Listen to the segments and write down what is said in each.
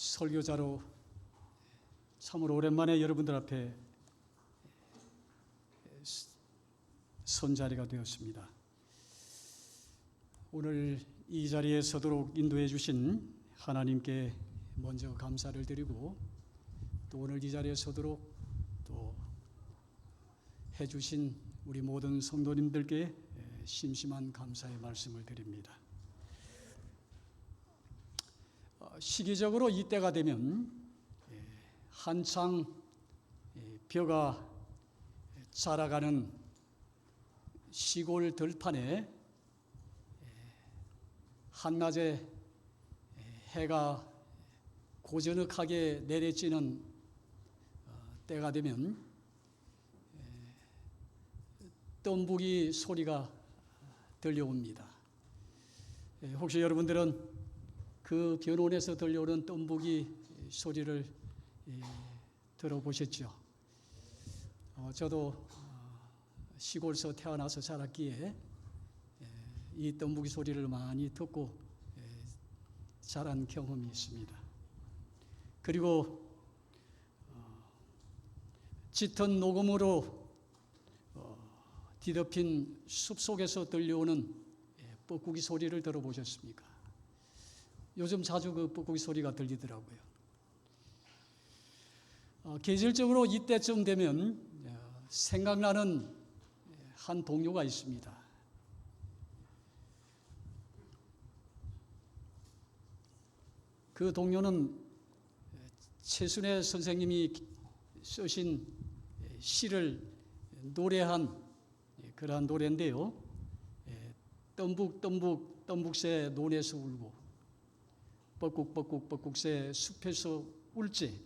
설교자로 참으로 오랜만에 여러분들 앞에 선자리가 되었습니다. 오늘 이 자리에 서도록 인도해 주신 하나님께 먼저 감사를 드리고, 또 오늘 이 자리에 서도록 또 해주신 우리 모든 성도님들께 심심한 감사의 말씀을 드립니다. 시기적으로 이때가 되면 한창 벼가 자라가는 시골 들판에 한낮에 해가 고저넉하게 내려지는 때가 되면 덤부기 소리가 들려옵니다. 혹시 여러분들은 그 변온에서 들려오는 덤부기 소리를 들어보셨죠? 저도 시골에서 태어나서 자랐기에 이 덤부기 소리를 많이 듣고 자란 경험이 있습니다. 그리고 짙은 녹음으로 뒤덮인 숲속에서 들려오는 뻐꾸기 소리를 들어보셨습니까? 요즘 자주 그 뻐꾸기 소리가 들리더라고요. 계절적으로 이때쯤 되면 생각나는 한 동요가 있습니다. 그 동요는 최순애 선생님이 쓰신 시를 노래한 그러한 노래인데요. 덤북 덤북새 논에서 울고 뻐꾹새 숲에서 울지,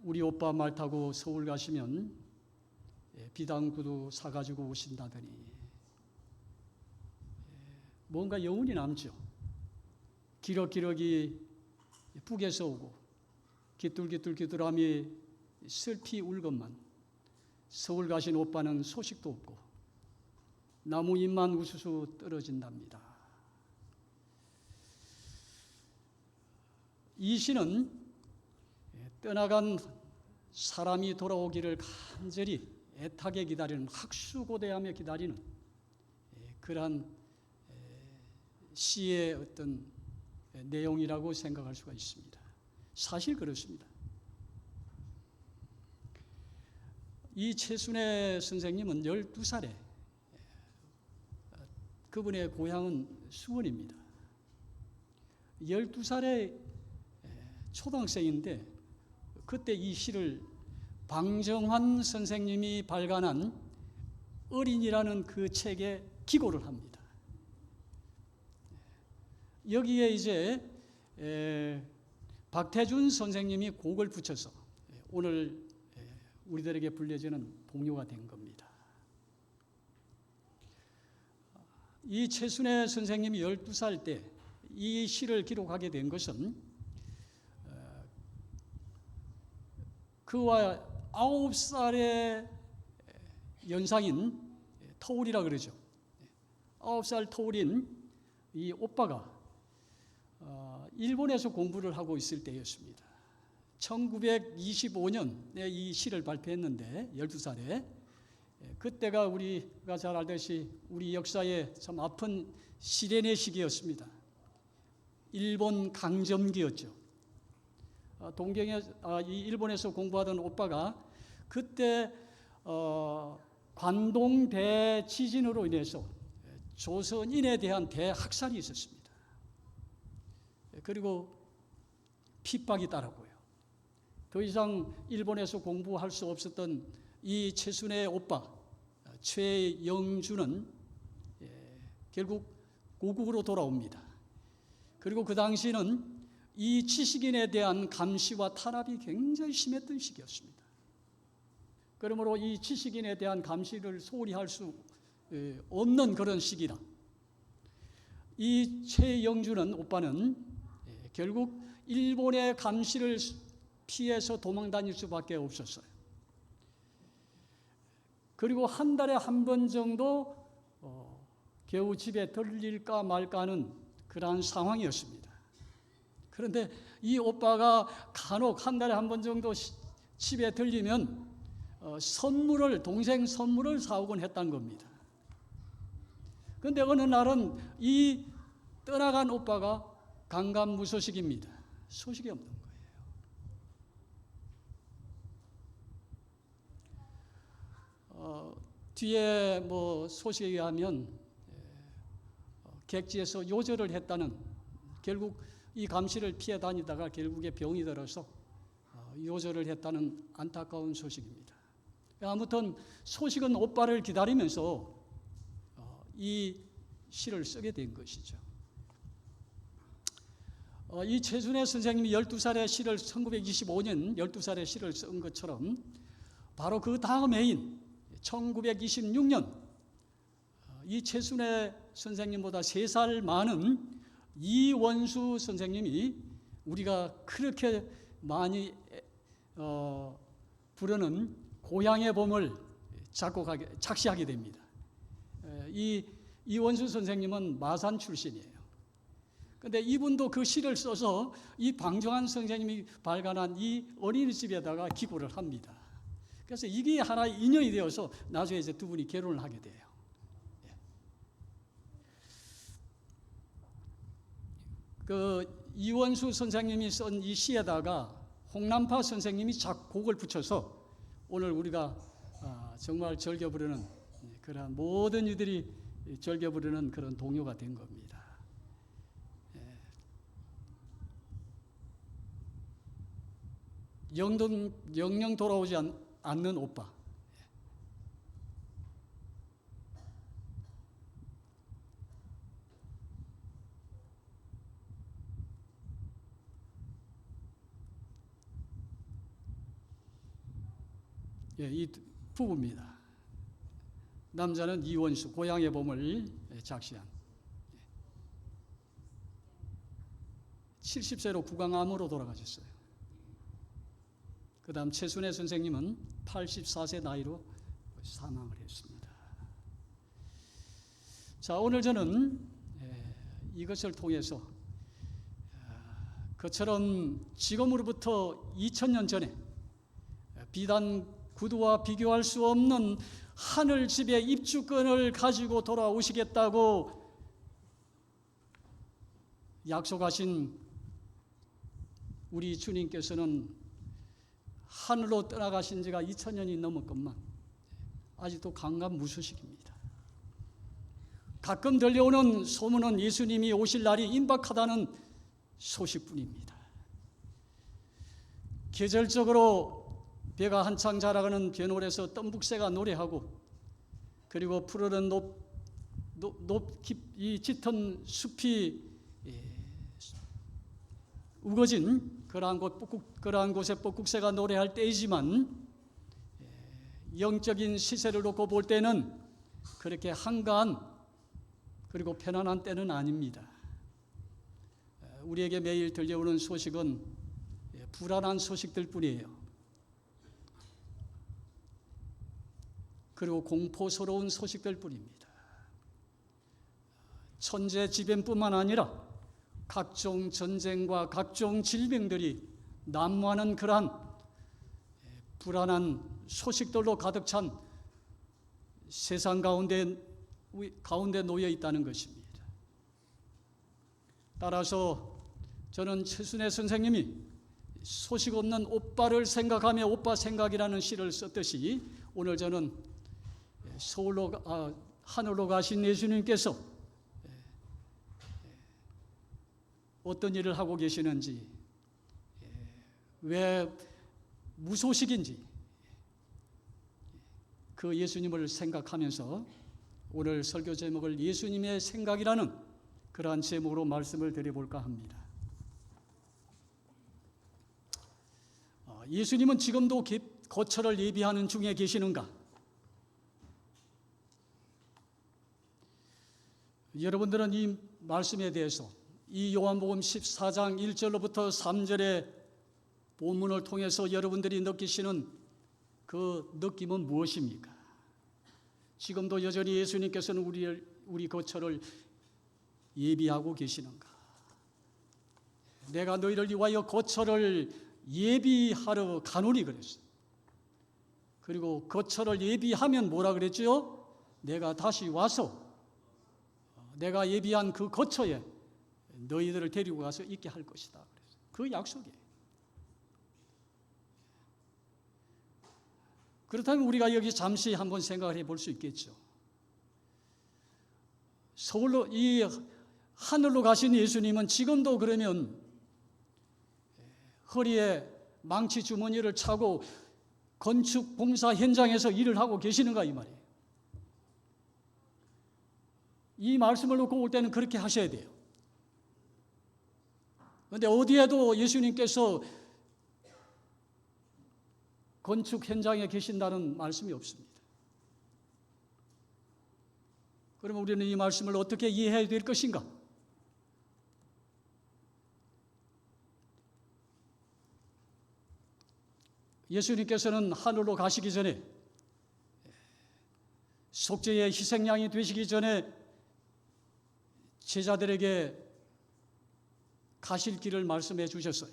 우리 오빠 말 타고 서울 가시면 비단구두 사가지고 오신다더니. 뭔가 여운이 남죠. 기러기러기 북에서 오고 기뚤기뚤하며 슬피 울것만 서울 가신 오빠는 소식도 없고 나무 잎만 우수수 떨어진답니다. 이 시는 떠나간 사람이 돌아오기를 간절히 애타게 기다리는, 학수고대하며 기다리는 그러한 시의 어떤 내용이라고 생각할 수가 있습니다. 사실 그렇습니다. 이 최순애 선생님은 12살에 그분의 고향은 수원입니다. 12살에 초등학생인데 그때 이 시를 방정환 선생님이 발간한 어린이라는 그 책에 기고를 합니다. 여기에 이제 박태준 선생님이 곡을 붙여서 오늘 우리들에게 불려지는 동요가 된 겁니다. 이 최순애 선생님이 12살 때 이 시를 기록하게 된 것은 그와 9살의 연상인 터울이라 그러죠. 9살 터울인 이 오빠가 일본에서 공부를 하고 있을 때였습니다. 1925년에 이 시를 발표했는데 12살에 그때가 우리가 잘 알듯이 우리 역사에 참 아픈 시련의 시기였습니다. 일본 강점기였죠. 이 일본에서 공부하던 오빠가 그때 관동 대지진으로 인해서 조선인에 대한 대학살이 있었습니다. 그리고 핍박이 따랐고요. 더 이상 일본에서 공부할 수 없었던 이 최순애 오빠 최영주는 결국 고국으로 돌아옵니다. 그리고 그 당시는 이 지식인에 대한 감시와 탄압이 굉장히 심했던 시기였습니다. 그러므로 이 지식인에 대한 감시를 소홀히 할 수 없는 그런 시기라 이 최영주는 오빠는 결국 일본의 감시를 피해서 도망 다닐 수밖에 없었어요. 그리고 한 달에 한 번 정도 겨우 집에 들릴까 말까 하는 그러한 상황이었습니다. 그런데 이 오빠가 간혹 한 달에 한 번 정도 집에 들리면 동생 선물을 사오곤 했다는 겁니다. 그런데 어느 날은 이 떠나간 오빠가 강간무소식입니다. 소식이 없는 거예요. 뒤에 소식에 의하면 객지에서 요절을 했다는, 결국 이 감시를 피해 다니다가 결국에 병이 들어서 요절을 했다는 안타까운 소식입니다. 아무튼 소식은 오빠를 기다리면서 이 시를 쓰게 된 것이죠. 이 최순애 선생님이 12살의 시를 1925년 12살의 시를 쓴 것처럼 바로 그 다음 해인 1926년 이 최순애 선생님보다 3살 많은 이원수 선생님이 우리가 그렇게 많이 부르는 고향의 봄을 작시하게 됩니다. 이원수 선생님은 마산 출신이에요. 그런데 이분도 그 시를 써서 이 방정환 선생님이 발간한 이 어린이집에다가 기고를 합니다. 그래서 이게 하나의 인연이 되어서 나중에 이제 두 분이 결혼을 하게 돼요. 그 이원수 선생님이 쓴 이 시에다가 홍남파 선생님이 작곡을 붙여서 오늘 우리가 정말 즐겨 부르는 그러한 모든 이들이 즐겨 부르는 그런 동요가 된 겁니다. 영영 돌아오지 않는 오빠. 이 부부입니다. 남자는 이원수, 고향의 봄을 작시한 70세로 구강암으로 돌아가셨어요. 그 다음 최순애 선생님은 84세 나이로 사망을 했습니다. 자, 오늘 저는 이것을 통해서 그처럼 지금으로부터 2000년 전에 비단 구두와 비교할 수 없는 하늘 집의 입주권을 가지고 돌아오시겠다고 약속하신 우리 주님께서는 하늘로 떠나가신 지가 2000년이 넘었건만 아직도 강간무소식입니다. 가끔 들려오는 소문은 예수님이 오실 날이 임박하다는 소식뿐입니다. 계절적으로 배가 한창 자라가는 벼놀에서 덤북새가 노래하고, 그리고 푸르른 이 짙은 숲이 우거진 그러한 곳에 뻐꾹새가 노래할 때이지만 영적인 시세를 놓고 볼 때는 그렇게 한가한 그리고 편안한 때는 아닙니다. 우리에게 매일 들려오는 소식은 불안한 소식들 뿐이에요. 그리고 공포스러운 소식들 뿐입니다. 천재지변뿐만 아니라 각종 전쟁과 각종 질병들이 난무하는 그러한 불안한 소식들로 가득 찬 세상 가운데 놓여 있다는 것입니다. 따라서 저는 최순애 선생님이 소식 없는 오빠를 생각하며 오빠 생각이라는 시를 썼듯이 오늘 저는 하늘로 가신 예수님께서 어떤 일을 하고 계시는지, 왜 무소식인지 그 예수님을 생각하면서 오늘 설교 제목을 예수님의 생각이라는 그러한 제목으로 말씀을 드려볼까 합니다. 예수님은 지금도 거처를 예비하는 중에 계시는가? 여러분들은 이 말씀에 대해서 이 요한복음 14장 1절로부터 3절의 본문을 통해서 여러분들이 느끼시는 그 느낌은 무엇입니까? 지금도 여전히 예수님께서는 우리 거처를 예비하고 계시는가? 내가 너희를 위하여 거처를 예비하러 가노니 그랬어요. 그리고 거처를 예비하면 뭐라 그랬죠? 내가 다시 와서 내가 예비한 그 거처에 너희들을 데리고 가서 있게 할 것이다. 그 약속이에요. 그렇다면 우리가 여기 잠시 한번 생각을 해볼 수 있겠죠. 서울로 이 하늘로 가신 예수님은 지금도 그러면 허리에 망치 주머니를 차고 건축 공사 현장에서 일을 하고 계시는가 이 말이에요. 이 말씀을 놓고 올 때는 그렇게 하셔야 돼요. 그런데 어디에도 예수님께서 건축 현장에 계신다는 말씀이 없습니다. 그러면 우리는 이 말씀을 어떻게 이해해야 될 것인가? 예수님께서는 하늘로 가시기 전에 속죄의 희생양이 되시기 전에 제자들에게 가실 길을 말씀해 주셨어요.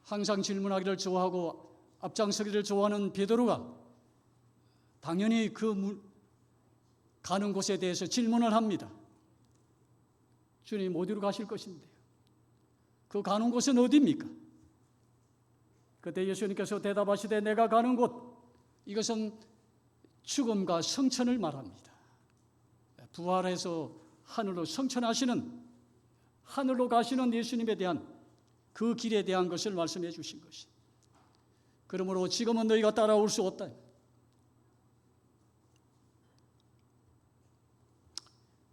항상 질문하기를 좋아하고 앞장서기를 좋아하는 베드로가 당연히 가는 곳에 대해서 질문을 합니다. 주님 어디로 가실 것인데요? 그 가는 곳은 어디입니까? 그때 예수님께서 대답하시되 내가 가는 곳, 이것은 죽음과 성천을 말합니다. 부활해서 하늘로 성천하시는, 하늘로 가시는 예수님에 대한 그 길에 대한 것을 말씀해 주신 것이. 그러므로 지금은 너희가 따라올 수 없다.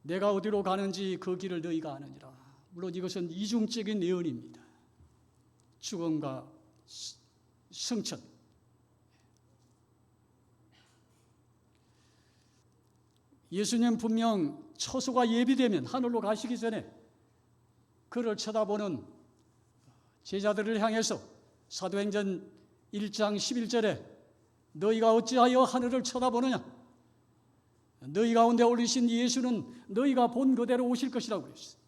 내가 어디로 가는지 그 길을 너희가 아느니라. 물론 이것은 이중적인 예언입니다. 죽음과 성천. 예수님 분명 처소가 예비되면 하늘로 가시기 전에 그를 쳐다보는 제자들을 향해서 사도행전 1장 11절에 너희가 어찌하여 하늘을 쳐다보느냐? 너희 가운데 올리신 예수는 너희가 본 그대로 오실 것이라고 그랬어요.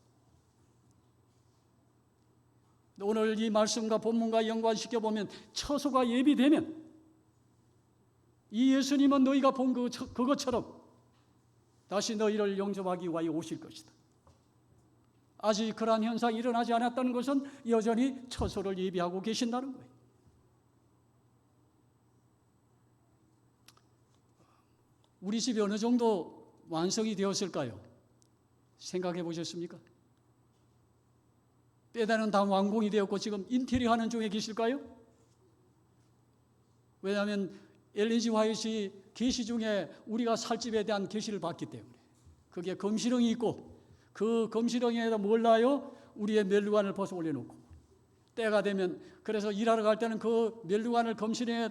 오늘 이 말씀과 본문과 연관시켜보면 처소가 예비되면 이 예수님은 너희가 본 그것처럼 다시 너희를 영접하기 위하여 오실 것이다. 아직 그러한 현상이 일어나지 않았다는 것은 여전히 처소를 예비하고 계신다는 거예요. 우리 집이 어느 정도 완성이 되었을까요? 생각해 보셨습니까? 빼다는 다 완공이 되었고 지금 인테리어 하는 중에 계실까요? 왜냐하면 LG 화이트이 계시 중에 우리가 살 집에 대한 계시를 받기 때문에 그게 검시령이 있고 그 검시령에다 뭘 놔요? 우리의 멸류관을 벗어 올려놓고 때가 되면 그래서 일하러 갈 때는 그 멸류관을 검시령에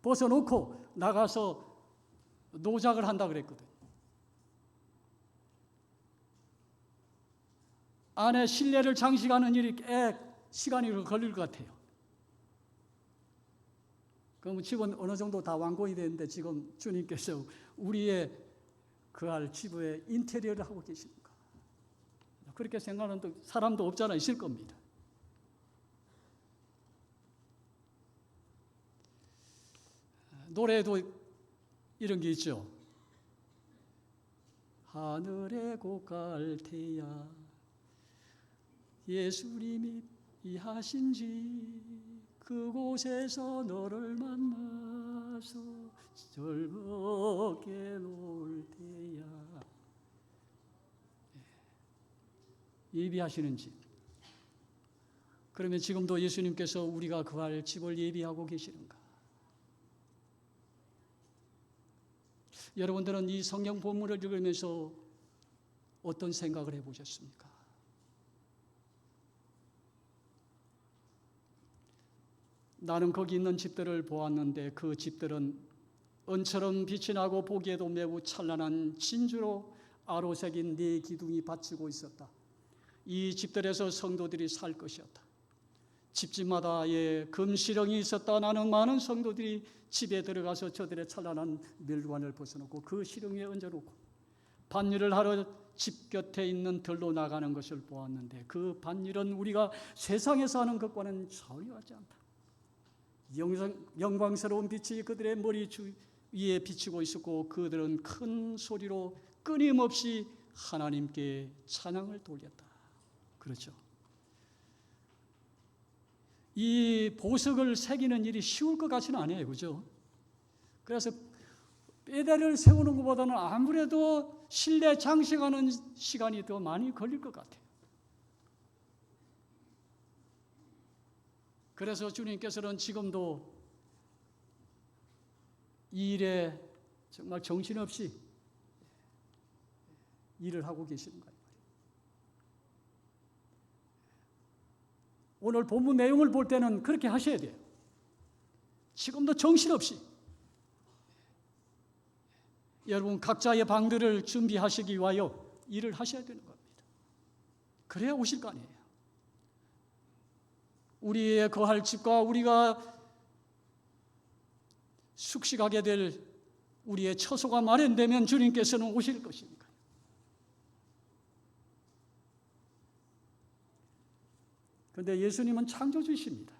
벗어놓고 나가서 노작을 한다 그랬거든. 안에 실내를 장식하는 일이 꽤 시간이 걸릴 것 같아요. 그럼 집은 어느 정도 다 완공이 되는데 지금 주님께서 우리의 그할 집의 인테리어를 하고 계십니까? 그렇게 생각하는 사람도 없잖아 있을 겁니다. 노래도 이런 게 있죠. 하늘에 곧 갈 테야 예수님이 하신지 그곳에서 너를 만나서 즐겁게 놀 테야. 예비하시는 집. 그러면 지금도 예수님께서 우리가 그할 집을 예비하고 계시는가? 여러분들은 이 성경 본문을 읽으면서 어떤 생각을 해보셨습니까? 나는 거기 있는 집들을 보았는데 그 집들은 은처럼 빛이 나고 보기에도 매우 찬란한 진주로 아로새긴 네 기둥이 받치고 있었다. 이 집들에서 성도들이 살 것이었다. 집집마다 금시령이 있었다. 나는 많은 성도들이 집에 들어가서 저들의 찬란한 멸관을 벗어놓고 그 시령 위에 얹어놓고 밭일을 하러 집 곁에 있는 들로 나가는 것을 보았는데 그 밭일은 우리가 세상에서 하는 것과는 전혀 같지 않다. 영광스러운 빛이 그들의 머리 위에 비치고 있었고 그들은 큰 소리로 끊임없이 하나님께 찬양을 돌렸다. 그렇죠. 이 보석을 새기는 일이 쉬울 것 같지는 않아요. 그죠? 그래서 뼈대를 세우는 것보다는 아무래도 실내 장식하는 시간이 더 많이 걸릴 것 같아요. 그래서 주님께서는 지금도 이 일에 정말 정신없이 일을 하고 계시는 거예요. 오늘 본문 내용을 볼 때는 그렇게 하셔야 돼요. 지금도 정신없이 여러분 각자의 방들을 준비하시기 위하여 일을 하셔야 되는 겁니다. 그래야 오실 거 아니에요. 우리의 거할 집과 우리가 숙식하게 될 우리의 처소가 마련되면 주님께서는 오실 것입니다. 그런데 예수님은 창조주이십니다.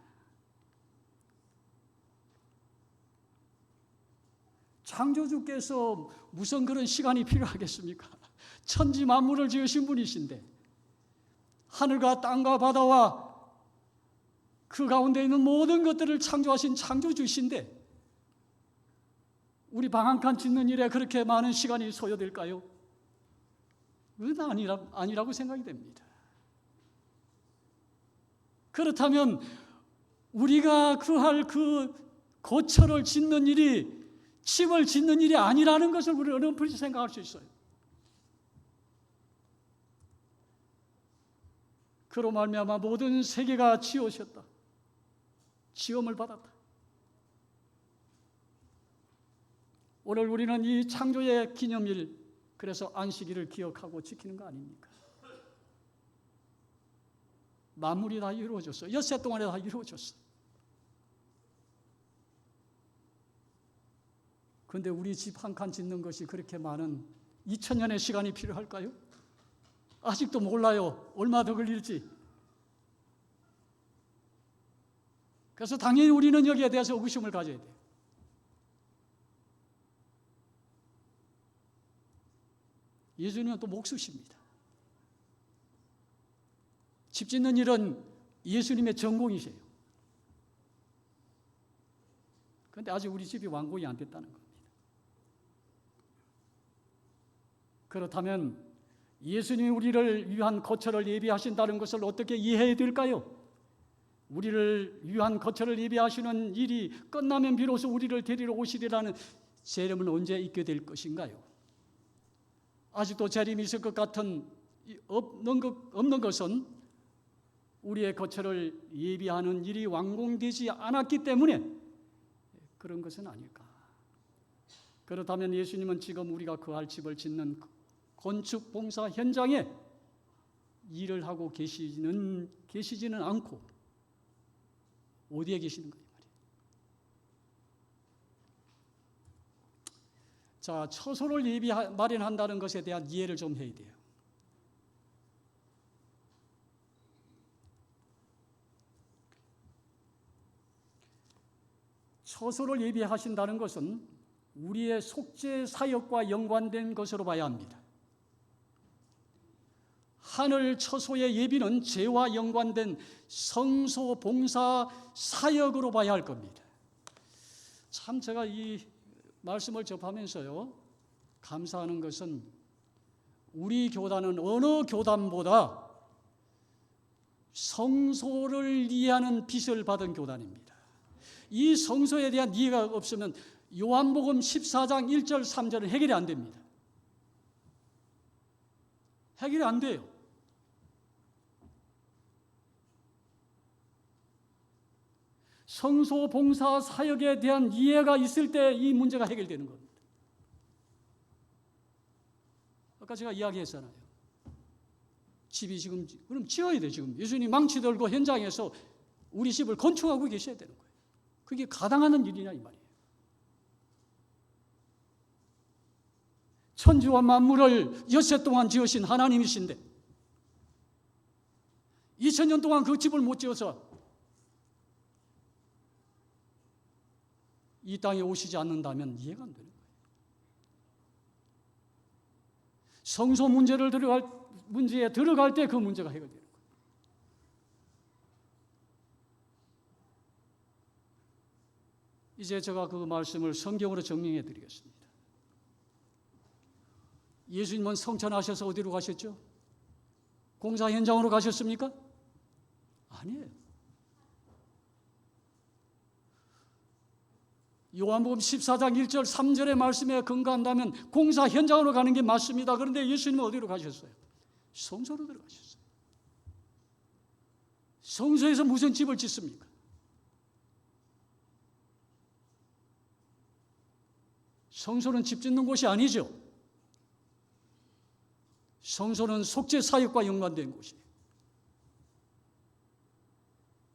창조주께서 무슨 그런 시간이 필요하겠습니까? 천지 만물을 지으신 분이신데 하늘과 땅과 바다와 그 가운데 있는 모든 것들을 창조하신 창조주이신데 우리 방 한 칸 짓는 일에 그렇게 많은 시간이 소요될까요? 그건 아니라고 생각이 됩니다. 그렇다면 우리가 구할 그 거처를 짓는 일이 집을 짓는 일이 아니라는 것을 우리는 어렴풋이 생각할 수 있어요. 그로 말미암아 모든 세계가 지어졌다. 지음을 받았다. 오늘 우리는 이 창조의 기념일, 그래서 안식일을 기억하고 지키는 거 아닙니까? 만물이 다 이루어졌어. 엿새 동안에 다 이루어졌어. 그런데 우리 집 한 칸 짓는 것이 그렇게 많은 2000년의 시간이 필요할까요? 아직도 몰라요. 얼마 더 걸릴지. 그래서 당연히 우리는 여기에 대해서 의구심을 가져야 돼요. 예수님은 또 목수십니다. 집 짓는 일은 예수님의 전공이세요. 그런데 아직 우리 집이 완공이 안 됐다는 겁니다. 그렇다면 예수님이 우리를 위한 거처를 예비하신다는 것을 어떻게 이해해야 될까요? 우리를 위한 거처를 예비하시는 일이 끝나면 비로소 우리를 데리러 오시리라는 재림은 언제 있게 될 것인가요? 아직도 재림이 있을 것 같은 없는 것은 우리의 거처를 예비하는 일이 완공되지 않았기 때문에 그런 것은 아닐까. 그렇다면 예수님은 지금 우리가 거할 집을 짓는 건축 봉사 현장에 일을 하고 계시지는 않고 어디에 계시는 거예요? 자, 처소를 마련한다는 것에 대한 이해를 좀 해야 돼요. 처소를 예비하신다는 것은 우리의 속죄 사역과 연관된 것으로 봐야 합니다. 하늘 처소의 예비는 죄와 연관된 성소 봉사 사역으로 봐야 할 겁니다. 참 제가 이 말씀을 접하면서요 감사하는 것은 우리 교단은 어느 교단보다 성소를 이해하는 빚을 받은 교단입니다. 이 성소에 대한 이해가 없으면 요한복음 14장 1절 3절은 해결이 안 됩니다. 해결이 안 돼요. 성소 봉사 사역에 대한 이해가 있을 때 이 문제가 해결되는 겁니다. 아까 제가 이야기했잖아요. 집이 지금 그럼 지어야 돼. 지금 예수님 망치 들고 현장에서 우리 집을 건축하고 계셔야 되는 거예요. 그게 가당하는 일이냐 이 말이에요. 천지와 만물을 엿새 동안 지으신 하나님이신데 2000년 동안 그 집을 못 지어서 이 땅에 오시지 않는다면 이해가 안 되는 거예요. 성소 문제에 들어갈 때 그 문제가 해결되는 거예요. 이제 제가 그 말씀을 성경으로 증명해 드리겠습니다. 예수님은 성천하셔서 어디로 가셨죠? 공사 현장으로 가셨습니까? 아니에요. 요한복음 14장 1절 3절의 말씀에 근거한다면 공사 현장으로 가는 게 맞습니다. 그런데 예수님은 어디로 가셨어요? 성소로 들어가셨어요. 성소에서 무슨 집을 짓습니까? 성소는 집 짓는 곳이 아니죠. 성소는 속죄 사역과 연관된 곳이에요.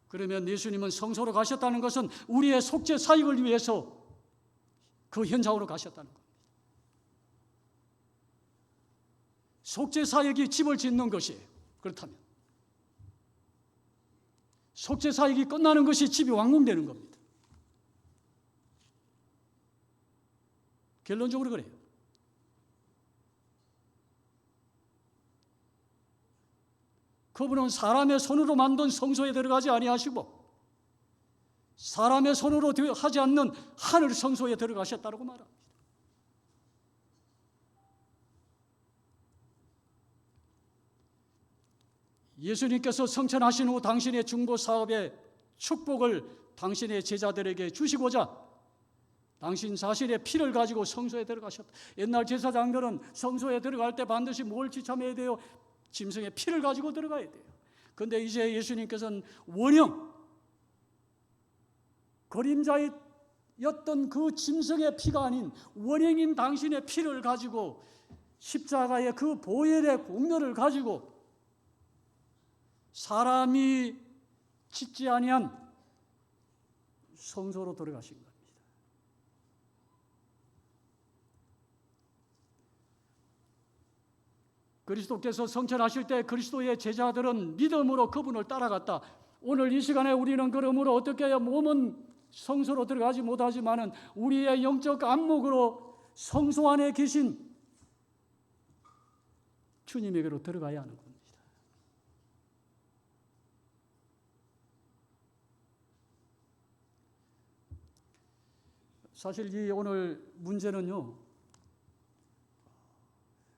그러면 예수님은 성소로 가셨다는 것은 우리의 속죄 사역을 위해서 그 현장으로 가셨다는 겁니다. 속죄 사역이 집을 짓는 것이에요. 그렇다면 속죄 사역이 끝나는 것이 집이 완공되는 겁니다. 결론적으로 그래요. 그분은 사람의 손으로 만든 성소에 들어가지 아니하시고 사람의 손으로 하지 않는 하늘 성소에 들어가셨다고 말합니다. 예수님께서 성천하신 후 당신의 중보 사업의 축복을 당신의 제자들에게 주시고자 당신 자신의 피를 가지고 성소에 들어가셨다. 옛날 제사장들은 성소에 들어갈 때 반드시 뭘 지참해야 돼요? 짐승의 피를 가지고 들어가야 돼요. 그런데 이제 예수님께서는 원형 그림자였던 그 짐승의 피가 아닌 원형인 당신의 피를 가지고 십자가의 그 보혈의 공로를 가지고 사람이 짓지 아니한 성소로 들어가신 겁니다. 그리스도께서 성천하실 때 그리스도의 제자들은 믿음으로 그분을 따라갔다. 오늘 이 시간에 우리는 그러므로 어떻게 해야 몸은 성소로 들어가지 못하지만은 우리의 영적 안목으로 성소 안에 계신 주님에게로 들어가야 하는 겁니다. 사실 이 오늘 문제는요,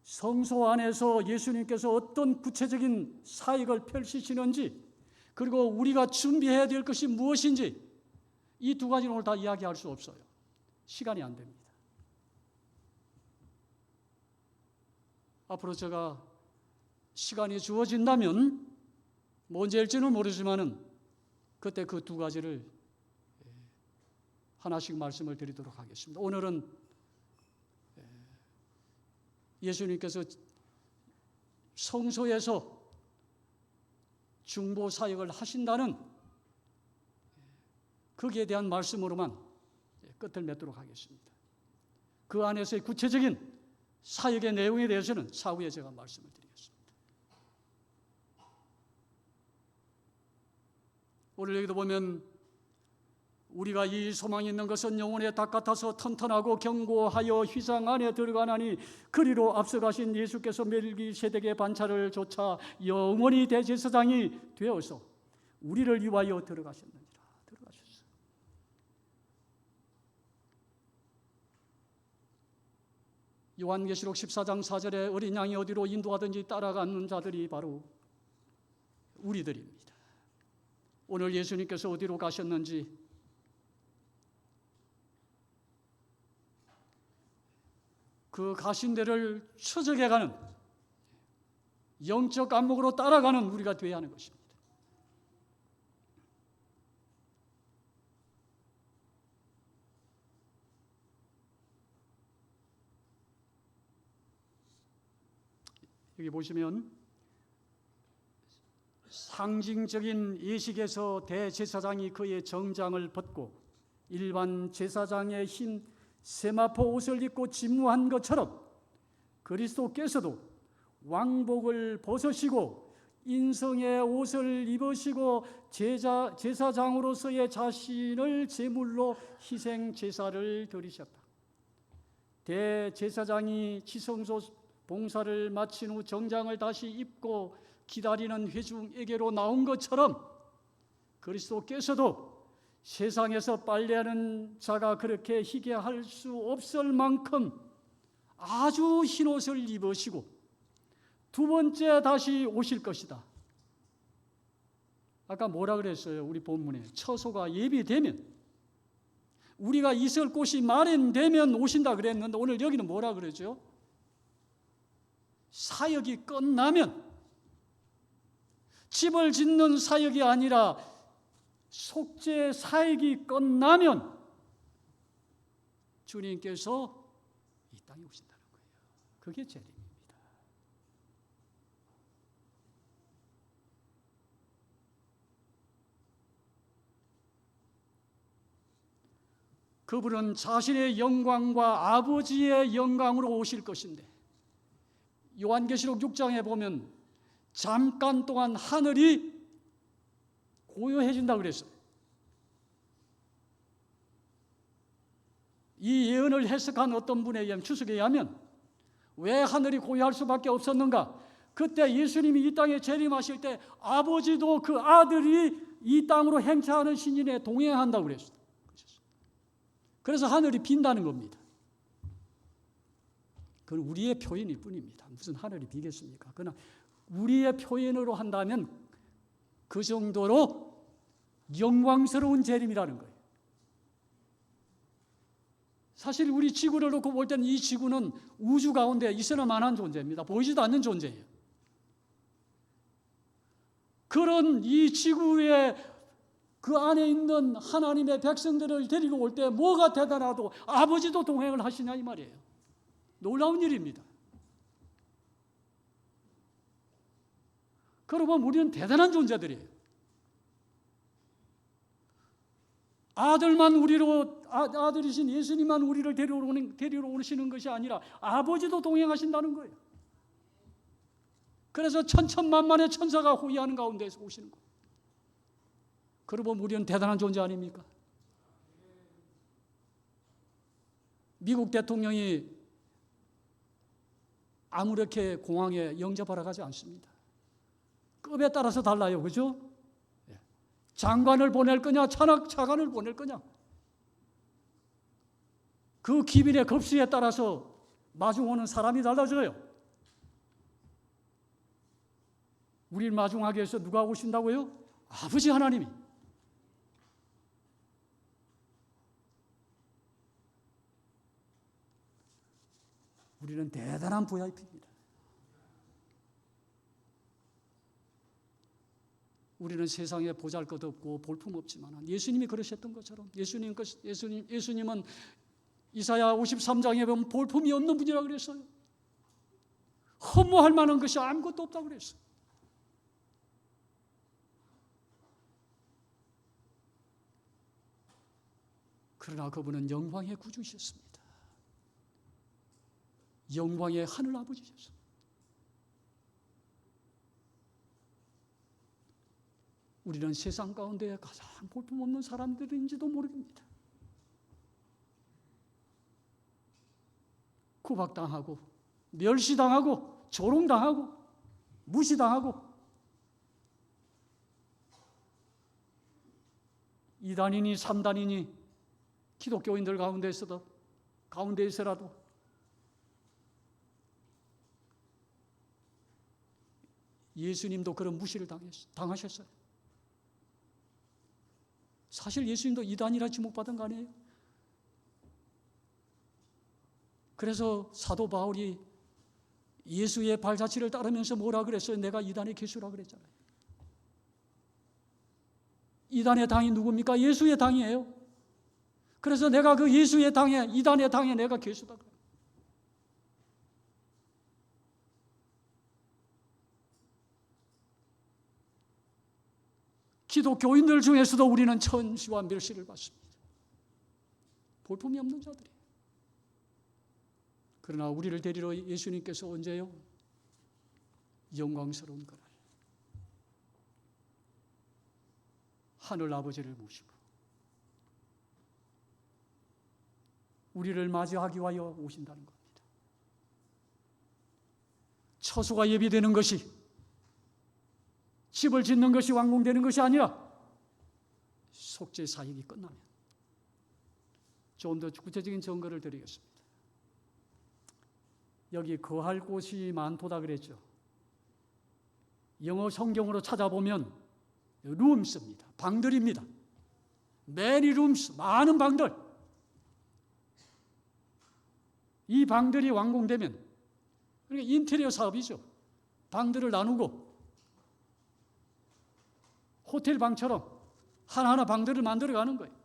성소 안에서 예수님께서 어떤 구체적인 사역을 펼치시는지 그리고 우리가 준비해야 될 것이 무엇인지 이 두 가지는 오늘 다 이야기할 수 없어요. 시간이 안 됩니다. 앞으로 제가 시간이 주어진다면 언제일지는 모르지만은 그때 그 두 가지를 하나씩 말씀을 드리도록 하겠습니다. 오늘은 예수님께서 성소에서 중보 사역을 하신다는 거기에 대한 말씀으로만 끝을 맺도록 하겠습니다. 그 안에서의 구체적인 사역의 내용에 대해서는 사후에 제가 말씀을 드리겠습니다. 오늘 여기도 보면 우리가 이 소망이 있는 것은 영혼의 닭 같아서 튼튼하고 견고하여 휘상 안에 들어가나니 그리로 앞서가신 예수께서 멜기세덱의 반차를 조차 영원히 대제사장이 되어서 우리를 위하여 들어가셨느니라. 들어가셨어요. 요한계시록 14장 4절에 어린 양이 어디로 인도하든지 따라가는 자들이 바로 우리들입니다. 오늘 예수님께서 어디로 가셨는지 그 가신 데를 추적해가는 영적 안목으로 따라가는 우리가 되어야 하는 것입니다. 여기 보시면 상징적인 예식에서 대제사장이 그의 정장을 벗고 일반 제사장의 흰 세마포 옷을 입고 진무한 것처럼 그리스도께서도 왕복을 벗으시고 인성의 옷을 입으시고 제사장으로서의 자신을 제물로 희생 제사를 드리셨다. 대제사장이 지성소 봉사를 마친 후 정장을 다시 입고 기다리는 회중에게로 나온 것처럼 그리스도께서도 세상에서 빨래하는 자가 그렇게 희게 할 수 없을 만큼 아주 흰 옷을 입으시고 두 번째 다시 오실 것이다. 아까 뭐라 그랬어요? 우리 본문에 처소가 예비되면, 우리가 있을 곳이 마련되면 오신다 그랬는데 오늘 여기는 뭐라 그러죠? 사역이 끝나면, 집을 짓는 사역이 아니라 속죄 사역이 끝나면 주님께서 이 땅에 오신다는 거예요. 그게 재림입니다. 그분은 자신의 영광과 아버지의 영광으로 오실 것인데, 요한계시록 6장에 보면 잠깐 동안 하늘이 고요해진다 그랬어요. 이 예언을 해석한 어떤 분에 의하면, 추석에 의하면 왜 하늘이 고요할 수밖에 없었는가? 그때 예수님이 이 땅에 재림하실 때 아버지도 그 아들이 이 땅으로 행차하는 신인에 동행한다고 그랬어요. 그래서 하늘이 빈다는 겁니다. 그건 우리의 표현일 뿐입니다. 무슨 하늘이 비겠습니까? 그러나 우리의 표현으로 한다면 그 정도로 영광스러운 재림이라는 거예요. 사실 우리 지구를 놓고 볼 때는 이 지구는 우주 가운데 있어나 만한 존재입니다. 보이지도 않는 존재예요. 그런 이 지구에 그 안에 있는 하나님의 백성들을 데리고 올 때 뭐가 대단하도 아버지도 동행을 하시냐 이 말이에요. 놀라운 일입니다. 그러면 우리는 대단한 존재들이에요. 아들만 우리로, 아들이신 예수님만 우리를 데리러 오시는 것이 아니라 아버지도 동행하신다는 거예요. 그래서 천천만만의 천사가 호위하는 가운데에서 오시는 거예요. 그러면 우리는 대단한 존재 아닙니까? 미국 대통령이 아무렇게 공항에 영접하러 가지 않습니다. 급에 따라서 달라요. 그죠? 장관을 보낼 거냐, 차관을 보낼 거냐. 그 기밀의 급수에 따라서 마중오는 사람이 달라져요. 우리를 마중하기 위해서 누가 오신다고요? 아버지 하나님이. 우리는 대단한 VIP입니다. 우리는 세상에 보잘것없고 볼품없지만 예수님이 그러셨던 것처럼 예수님은 이사야 53장에 보면 볼품이 없는 분이라고 그랬어요. 허무할 만한 것이 아무것도 없다고 그랬어요. 그러나 그분은 영광의 구주셨습니다. 영광의 하늘 아버지셨습니다. 우리는 세상 가운데 가장 볼품없는 사람들인지도 모릅니다. 구박당하고 멸시당하고 조롱당하고 무시당하고 이단이니 삼단이니 기독교인들 가운데에서라도 예수님도 그런 무시를 당하셨어요. 사실 예수님도 이단이라 지목받은 거 아니에요? 그래서 사도 바울이 예수의 발자취를 따르면서 뭐라 그랬어요? 내가 이단의 개수라 그랬잖아요. 이단의 당이 누굽니까? 예수의 당이에요. 그래서 내가 그 예수의 당에, 이단의 당에 내가 개수다. 기독교인들 중에서도 우리는 천시와 멸시를 받습니다. 볼품이 없는 자들이. 그러나 우리를 데리러 예수님께서 언제요? 영광스러운 그날 하늘 아버지를 모시고 우리를 맞이하기 위하여 오신다는 겁니다. 처소가 예비되는 것이, 집을 짓는 것이 완공되는 것이 아니라 속죄 사역이 끝나면 좀 더 구체적인 증거를 드리겠습니다. 여기 거할 곳이 많도다 그랬죠. 영어 성경으로 찾아보면 룸스입니다. 방들입니다. many rooms, 많은 방들. 이 방들이 완공되면, 그러니까 인테리어 사업이죠. 방들을 나누고 호텔 방처럼 하나하나 방들을 만들어가는 거예요.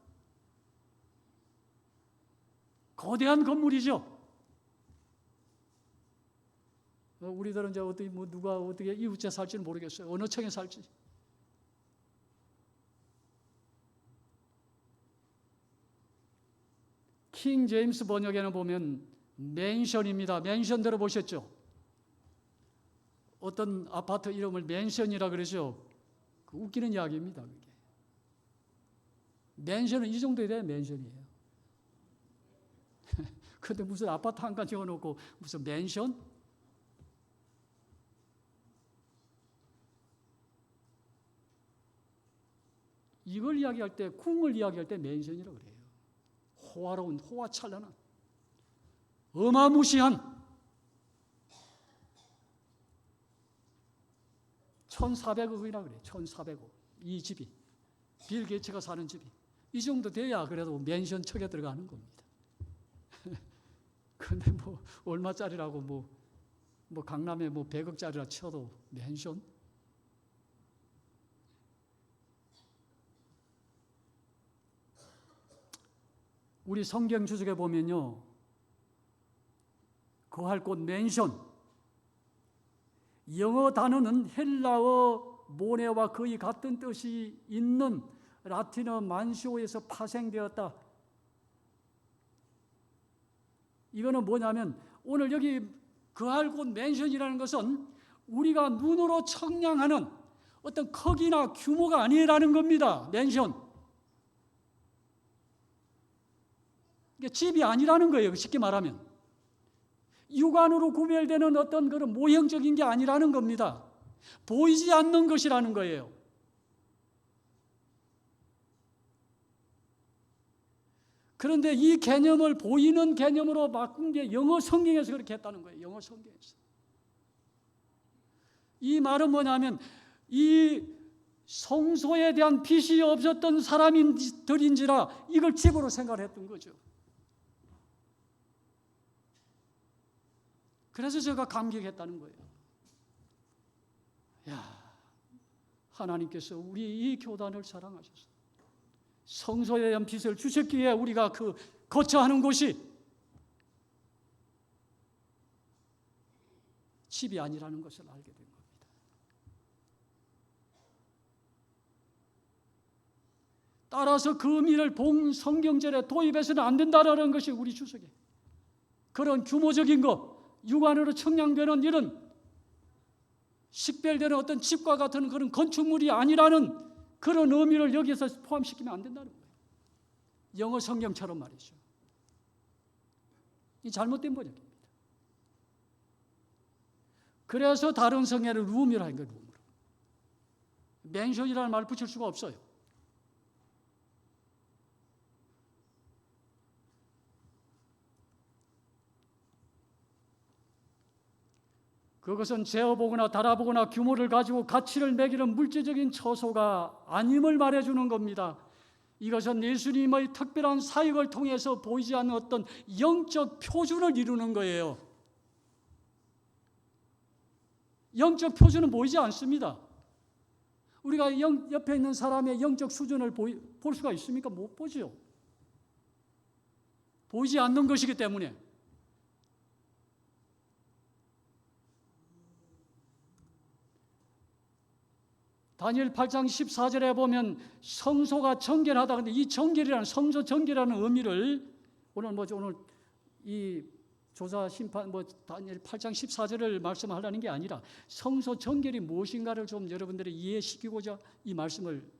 거대한 건물이죠. 우리들은 이제 어떻게 누가 어떻게 이웃에 살지는 모르겠어요. 어느 층에 살지. 킹 제임스 번역에는 보면 맨션입니다. 맨션 들어보셨죠? 어떤 아파트 이름을 맨션이라 그러죠. 웃기는 이야기입니다. 그게. 맨션은 이 정도 돼야 맨션이에요. 근데 무슨 아파트 한 칸 지어놓고 무슨 맨션? 이걸 이야기할 때, 궁을 이야기할 때 맨션이라고 그래요. 호화로운, 호화찬란한, 어마무시한 1,400억이라 그래요. 1,400억. 이 집이. 빌 게이츠가 사는 집이. 이 정도 돼야 그래도 맨션 척에 들어가는 겁니다. 근데 뭐 얼마짜리라고 뭐 강남에 뭐 100억짜리라 쳐도 맨션? 우리 성경 주석에 보면요, 거할 곳 맨션, 영어 단어는 헬라어 모네와 거의 같은 뜻이 있는 라틴어 만시오에서 파생되었다. 이거는 뭐냐면 오늘 여기 거할 곳 맨션이라는 것은 우리가 눈으로 청량하는 어떤 크기나 규모가 아니라는 겁니다. 맨션. 이게 집이 아니라는 거예요. 쉽게 말하면. 육안으로 구별되는 어떤 그런 모형적인 게 아니라는 겁니다. 보이지 않는 것이라는 거예요. 그런데 이 개념을 보이는 개념으로 바꾼 게 영어 성경에서 그렇게 했다는 거예요. 영어 성경에서. 이 말은 뭐냐면 이 성소에 대한 빚이 없었던 사람들인지라 이걸 집으로 생각했던 거죠. 그래서 제가 감격했다는 거예요. 야, 하나님께서 우리 이 교단을 사랑하셔서 성소에 대한 빚을 주셨기에 우리가 그 거처하는 곳이 집이 아니라는 것을 알게 된 겁니다. 따라서 그 의미를 본 성경절에 도입해서는 안 된다는 것이 우리 주석에 그런 규모적인 것, 육안으로 청량되는 이런 식별되는 어떤 집과 같은 그런 건축물이 아니라는 그런 의미를 여기서 포함시키면 안 된다는 거예요. 영어 성경처럼 말이죠. 이 잘못된 번역입니다. 그래서 다른 성경을 룸이라 한 거예요. 룸으로. 맨션이라는 말을 붙일 수가 없어요. 그것은 재어보거나 달아보거나 규모를 가지고 가치를 매기는 물질적인 처소가 아님을 말해주는 겁니다. 이것은 예수님의 특별한 사역을 통해서 보이지 않는 어떤 영적 표준을 이루는 거예요. 영적 표준은 보이지 않습니다. 우리가 옆에 있는 사람의 영적 수준을 볼 수가 있습니까? 못 보죠. 보이지 않는 것이기 때문에. 다니엘 8장 14절에 보면 성소가 정결하다. 근데 이 정결이라는 성소 정결이라는 의미를 오늘 이 조사 심판 다니엘 8장 14절을 말씀하려는 게 아니라 성소 정결이 무엇인가를 좀 여러분들이 이해시키고자 이 말씀을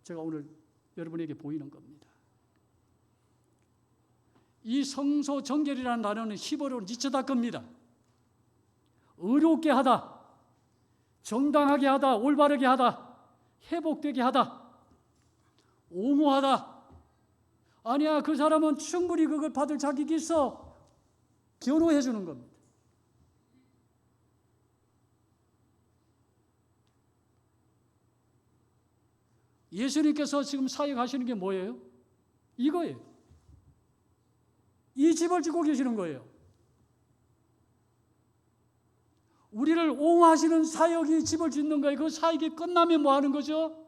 제가 오늘 여러분에게 보이는 겁니다. 이 성소 정결이라는 단어는 히브리어로 니처다 겁니다. 의롭게 하다, 정당하게 하다, 올바르게 하다, 회복되게 하다, 옹호하다. 아니야, 그 사람은 충분히 그걸 받을 자격이 있어. 변호해 주는 겁니다. 예수님께서 지금 사역하시는 게 뭐예요? 이거예요. 이 집을 짓고 계시는 거예요. 우리를 옹호하시는 사역이 집을 짓는 거예요. 그 사역이 끝나면 뭐 하는 거죠?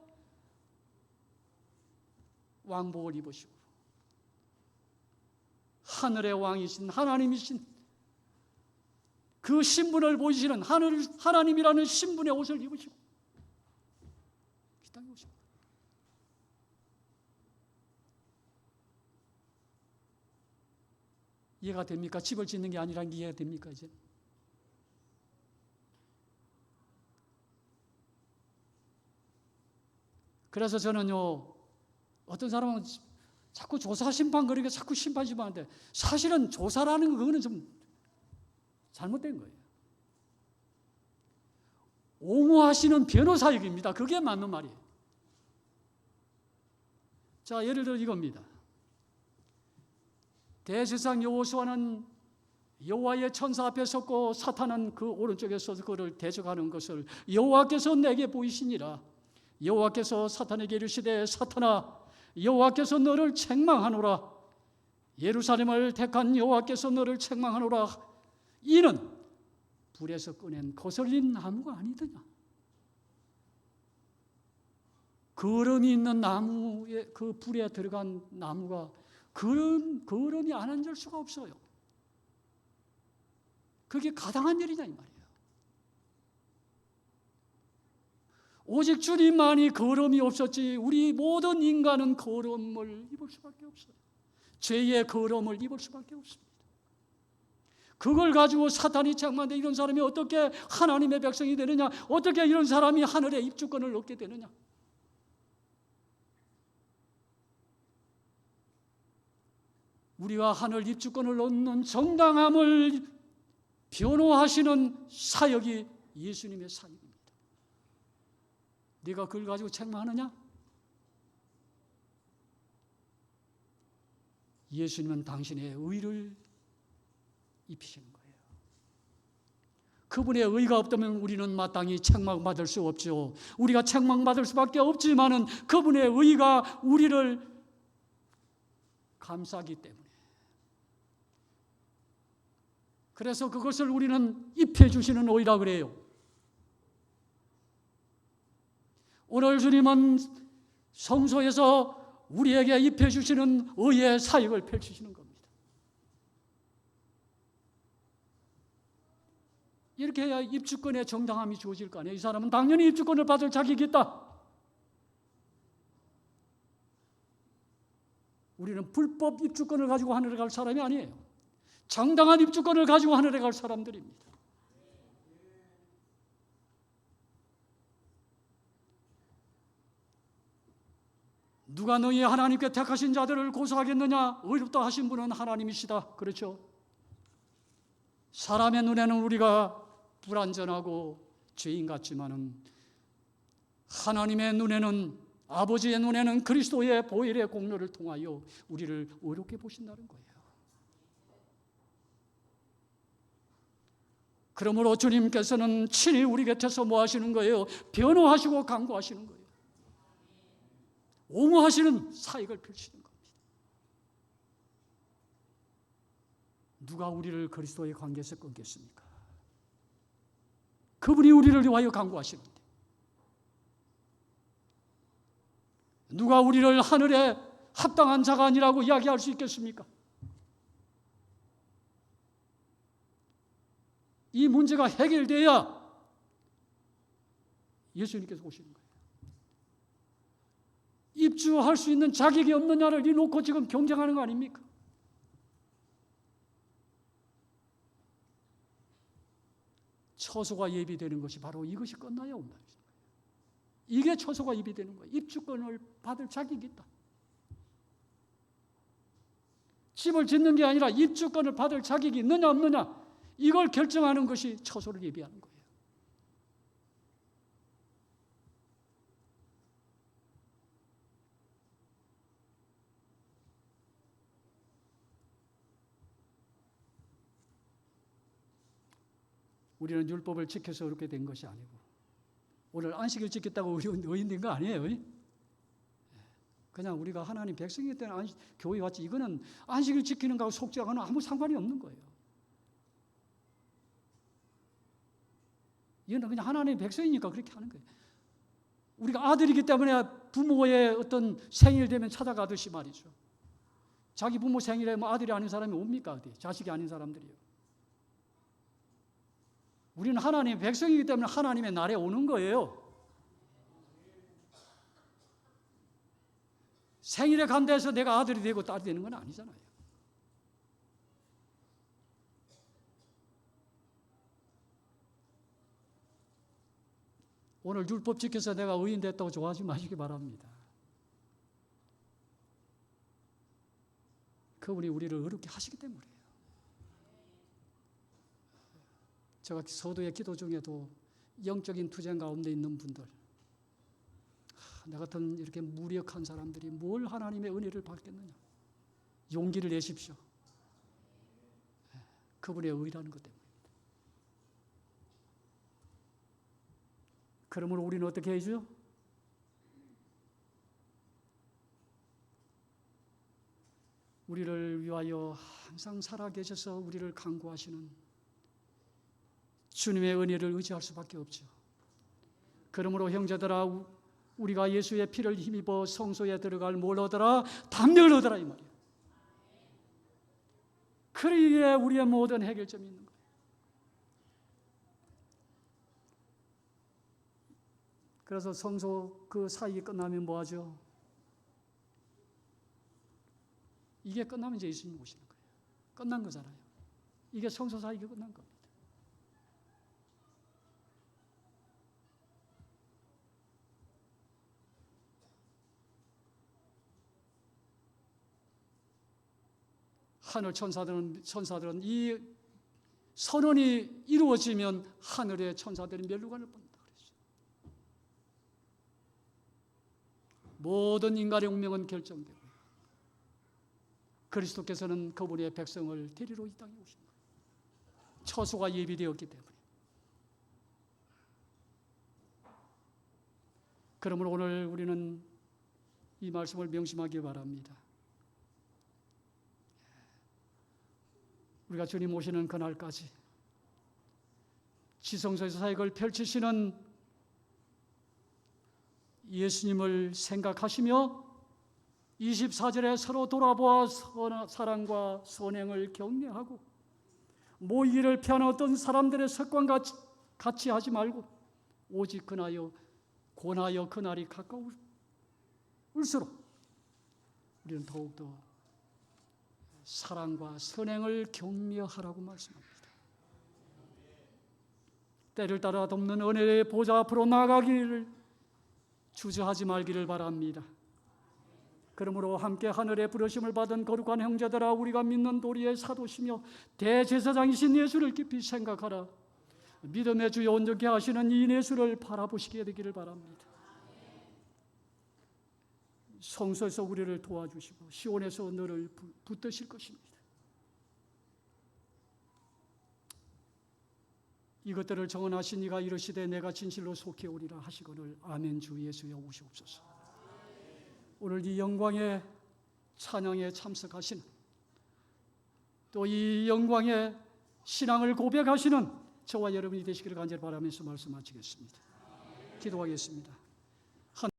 왕복을 입으시고 하늘의 왕이신 하나님이신 그 신분을 보이시는 하나님이라는 신분의 옷을 입으시고 이 땅에 오시고, 이해가 됩니까? 집을 짓는 게 아니라는 게 이해가 됩니까? 이제 그래서 저는요, 어떤 사람은 자꾸 조사 심판 그러니까 자꾸 심판 심판하는데 사실은 조사라는 거 그거는 좀 잘못된 거예요. 옹호하시는 변호사역입니다. 그게 맞는 말이에요. 자, 예를 들어 이겁니다. 대제사장 여호수아는 여호와의 천사 앞에 섰고 사탄은 그 오른쪽에 서서 그를 대적하는 것을 여호와께서 내게 보이시니라. 여호와께서 사탄에게 이르시되 사탄아, 여호와께서 너를 책망하노라. 예루살렘을 택한 여호와께서 너를 책망하노라. 이는 불에서 꺼낸 거슬린 나무가 아니더냐. 거름이 있는 나무에, 그 불에 들어간 나무가 거름이 안 앉을 수가 없어요. 그게 가당한 일이냐 이 말이에요. 오직 주님만이 거름이 없었지 우리 모든 인간은 거름을 입을 수밖에 없어요. 죄의 거름을 입을 수밖에 없습니다. 그걸 가지고 사탄이 책망하는데 이런 사람이 어떻게 하나님의 백성이 되느냐, 어떻게 이런 사람이 하늘의 입주권을 얻게 되느냐. 우리가 하늘 입주권을 얻는 정당함을 변호하시는 사역이 예수님의 사역입니다. 네가 그걸 가지고 책망하느냐? 예수님은 당신의 의를 입히시는 거예요. 그분의 의가 없다면 우리는 마땅히 책망받을 수 없죠. 우리가 책망받을 수밖에 없지만은 그분의 의가 우리를 감싸기 때문에, 그래서 그것을 우리는 입혀 주시는 의라 그래요. 오늘 주님은 성소에서 우리에게 입혀 주시는 의의 사역을 펼치시는 겁니다. 이렇게 해야 입주권의 정당함이 주어질 거 아니에요. 이 사람은 당연히 입주권을 받을 자격이 있다. 우리는 불법 입주권을 가지고 하늘에 갈 사람이 아니에요. 정당한 입주권을 가지고 하늘에 갈 사람들입니다. 누가 너희 하나님께 택하신 자들을 고소하겠느냐? 의롭다 하신 분은 하나님이시다. 그렇죠? 사람의 눈에는 우리가 불완전하고 죄인 같지만은 하나님의 눈에는, 아버지의 눈에는 그리스도의 보혈의 공로를 통하여 우리를 의롭게 보신다는 거예요. 그러므로 주님께서는 친히 우리 곁에서 뭐 하시는 거예요? 변호하시고 강구하시는 거예요. 옹호하시는 사역을 펼치는 겁니다. 누가 우리를 그리스도의 관계에서 끊겠습니까? 그분이 우리를 위하여 강구하시는데 누가 우리를 하늘에 합당한 자가 아니라고 이야기할 수 있겠습니까? 이 문제가 해결돼야 예수님께서 오시는 거예요. 입주할 수 있는 자격이 없느냐를 이놓고 지금 경쟁하는 거 아닙니까? 처소가 예비되는 것이 바로 이것이 끝나야 온다. 이게 처소가 예비되는 거예요. 입주권을 받을 자격이 있다. 집을 짓는 게 아니라 입주권을 받을 자격이 있느냐 없느냐 이걸 결정하는 것이 처소를 예비하는 거예요. 우리는 율법을 지켜서 그렇게 된 것이 아니고 오늘 안식일 지켰다고 의인된 거 아니에요. 그냥 우리가 하나님 백성이기 때문에 교회 왔지 이거는 안식일 지키는 거하고 속죄하고는 아무 상관이 없는 거예요. 이거는 그냥 하나님 백성이니까 그렇게 하는 거예요. 우리가 아들이기 때문에 부모의 어떤 생일 되면 찾아가듯이 말이죠. 자기 부모 생일에 뭐 아들이 아닌 사람이 옵니까? 어디? 자식이 아닌 사람들이요. 우리는 하나님의 백성이기 때문에 하나님의 날에 오는 거예요. 생일에 간다 해서 내가 아들이 되고 딸이 되는 건 아니잖아요. 오늘 율법 지켜서 내가 의인 됐다고 좋아하지 마시기 바랍니다. 그분이 우리를 의롭게 하시기 때문이에요. 제가 서두의 기도 중에도 영적인 투쟁 가운데 있는 분들, 나 같은 이렇게 무력한 사람들이 뭘 하나님의 은혜를 받겠느냐. 용기를 내십시오. 그분의 의라는 것 때문입니다. 그러므로 우리는 어떻게 해야죠? 우리를 위하여 항상 살아계셔서 우리를 강구하시는 주님의 은혜를 의지할 수밖에 없죠. 그러므로 형제들아 우리가 예수의 피를 힘입어 성소에 들어갈 뭘 얻어라? 담력을 얻어라 이 말이에요. 그리에 우리의 모든 해결점이 있는 거예요. 그래서 성소 그 사이에 끝나면 뭐 하죠? 이게 끝나면 이제 예수님 오시는 거예요. 끝난 거잖아요. 이게 성소 사이가 끝난 겁니다. 하늘 천사들은 이 선언이 이루어지면 하늘의 천사들이 멸류관을 뽑는다 그랬어요. 모든 인간의 운명은 결정되고 그리스도께서는 그분의 백성을 데리러 이 땅에 오신 거예요. 처소가 예비되었기 때문에. 그러므로 오늘 우리는 이 말씀을 명심하기 바랍니다. 우리가 주님 오시는 그날까지 지성소에서 사역을 펼치시는 예수님을 생각하시며 24절에 서로 돌아보아 사랑과 선행을 격려하고 모이기를 피하는 어떤 사람들의 습관과 같이 하지 말고 오직 권하여 그날이 가까울수록 우리는 더욱더 사랑과 선행을 격려하라고 말씀합니다. 때를 따라 돕는 은혜의 보좌 앞으로 나가기를 주저하지 말기를 바랍니다. 그러므로 함께 하늘의 부르심을 받은 거룩한 형제들아 우리가 믿는 도리의 사도시며 대제사장이신 예수를 깊이 생각하라. 믿음의 주여 온전케 하시는 이 예수를 바라보시게 되기를 바랍니다. 성소에서 우리를 도와주시고 시온에서 너를 붙드실 것입니다. 이것들을 정언하신 이가 이르시되 내가 진실로 속히 오리라 하시거늘 아멘. 주 예수여 오시옵소서. 오늘 이 영광의 찬양에 참석하시는 또 이 영광의 신앙을 고백하시는 저와 여러분이 되시기를 간절히 바라면서 말씀 마치겠습니다. 기도하겠습니다.